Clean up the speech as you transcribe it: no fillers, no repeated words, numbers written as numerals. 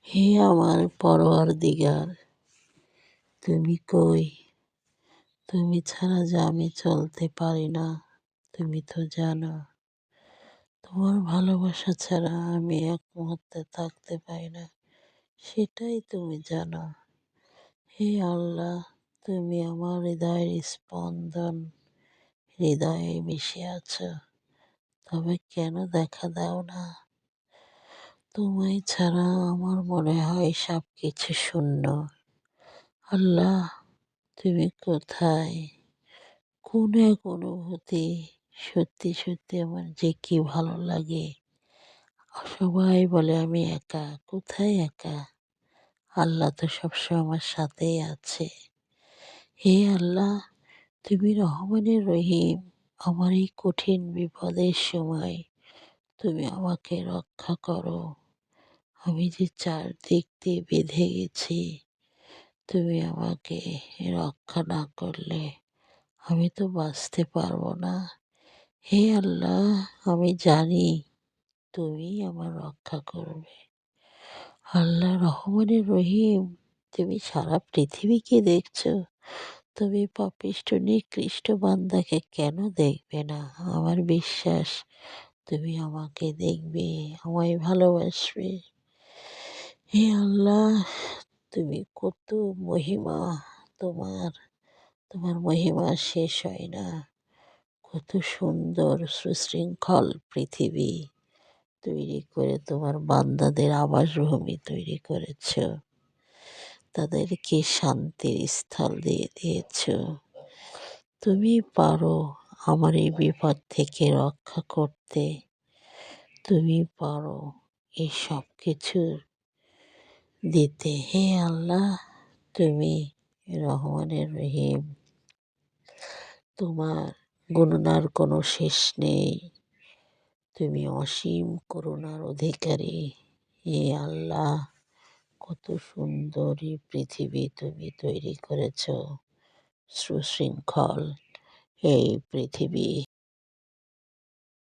হে আমার পরওয়ারদিগার, তুমি কই? তুমি ছাড়া যে আমি চলতে পারি না, তুমি তো জানো। তোমার ভালোবাসা ছাড়া আমি এক মুহূর্তে থাকতে পারি না, সেটাই তুমি জানো। হে আল্লাহ, তুমি আমার হৃদয়ের স্পন্দন, হৃদয়ে মিশে আছো, তবে কেন দেখা দাও না? তোমায় ছাড়া আমার মনে হয় সব কিছু শূন্য। আল্লাহ, তুমি কোথায়? কোন এক অনুভূতি, সত্যি সত্যি আমার যে কি ভালো লাগে। সবাই বলে আমি একা, কোথায় একা? আল্লাহ তো সবসময় আমার সাথেই আছে। হে আল্লাহ, তুমি রহমানের রহিম। আমার এই কঠিন বিপদের সময় তুমি আমাকে রক্ষা করো। আমি যে চারদিক দিয়ে বেঁধে গেছি, তুমি আমাকে রক্ষা না করলে আমি তো বাঁচতে পারবো না। হে আল্লাহ, আমি জানি তুমি আমার রক্ষা করবে। আল্লাহ রহমানের রহিম, তুমি সারা পৃথিবীকে দেখছো, তুমি পাপিষ্ঠ নিকৃষ্ট বান্দাকে কেন দেখবে না? আমার বিশ্বাস তুমি আমাকে দেখবে, আমায় ভালোবাসবে। হে আল্লাহ, তুমি কত মহিমা তোমার, তোমার মহিমা শেষ হয় না। কত সুন্দর সুশৃঙ্খল পৃথিবী তৈরি করে তোমার বান্দাদের আবাসভূমি তৈরি করেছ, তাদেরকে শান্তির স্থল দিয়ে দিয়েছ। তুমি পারো আমার এই বিপদ থেকে রক্ষা করতে, তুমি পারো এই সব কিছুর দিতে। হে আল্লাহ, তুমি রহমানের রহিম, তোমার গণনার কোনো শেষ নেই। তুমি অসীম করুণার অধিকারী। হে আল্লাহ, কত সুন্দর এই পৃথিবী তুমি তৈরি করেছ, সুশৃঙ্খল এই পৃথিবী।